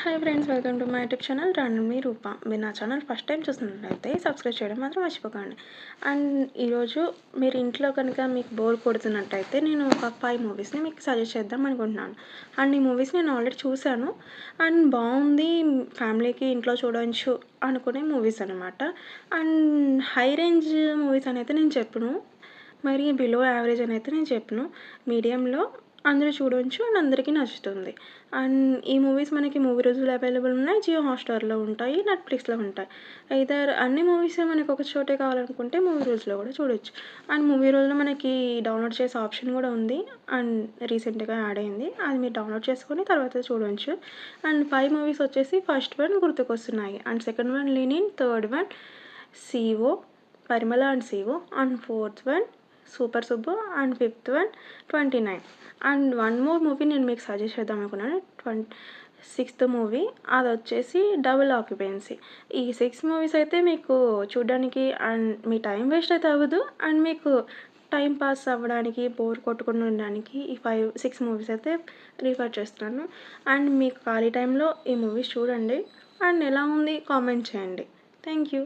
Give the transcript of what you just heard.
Hi friends, welcome to my YouTube channel random మీ రూప. మీరు నా ఛానల్ ఫస్ట్ టైం చూస్తున్నట్లయితే సబ్స్క్రైబ్ చేయడం మాత్రం మర్చిపోకండి. అండ్ ఈరోజు మీరు ఇంట్లో కనుక మీకు బోర్ కొడుతున్నట్టయితే నేను ఒక 5 మూవీస్ని మీకు సజెస్ట్ చేద్దాం అనుకుంటున్నాను. అండ్ ఈ మూవీస్ నేను ఆల్రెడీ చూశాను అండ్ బాగుంది, ఫ్యామిలీకి ఇంట్లో చూడవచ్చు అనుకునే మూవీస్ అనమాట. అండ్ హై రేంజ్ మూవీస్ అని అయితే నేను చెప్పను, మరి బిలో యావరేజ్ అని అయితే నేను చెప్పను. మీడియంలో అందరూ చూడవచ్చు అండ్ అందరికీ నచ్చుతుంది. అండ్ ఈ మూవీస్ మనకి మూవీ రోజులు అవైలబుల్ ఉన్నాయి, జియో హాట్‌స్టార్‌లో ఉంటాయి, నెట్‌ఫ్లిక్స్‌లో ఉంటాయి. ఐదర్ అన్ని మూవీస్ మనకు ఒక చోటే కావాలనుకుంటే మూవీ రూల్స్‌లో కూడా చూడొచ్చు. అండ్ మూవీ రూల్స్‌లో మనకి డౌన్లోడ్ చేసే ఆప్షన్ కూడా ఉంది అండ్ రీసెంట్‌గా యాడ్ అయింది. అది మీరు డౌన్లోడ్ చేసుకొని తర్వాత చూడొచ్చు. అండ్ 5 మూవీస్ వచ్చేసి ఫస్ట్ వన్ గుర్తుకొస్తున్నాయి and second one Lenin, third one CO, Parimala and CO and fourth one super Subbu and fifth one 29. And one more movie నేను మీకు సజెస్ట్ చేద్దాం అనుకున్నాను. సిక్స్త్ మూవీ అదొచ్చేసి డబుల్ ఆక్యుపెన్సీ. ఈ 6 మూవీస్ అయితే మీకు చూడడానికి అండ్ మీ టైం వేస్ట్ అయితే అవ్వదు అండ్ మీకు టైం పాస్ అవ్వడానికి, బోర్ కొట్టకుండా ఉండడానికి ఈ 6 మూవీస్ అయితే రిఫర్ చేస్తున్నాను. అండ్ మీకు ఖాళీ టైంలో ఈ మూవీస్ చూడండి అండ్ ఎలా ఉంది కామెంట్ చేయండి. Thank you.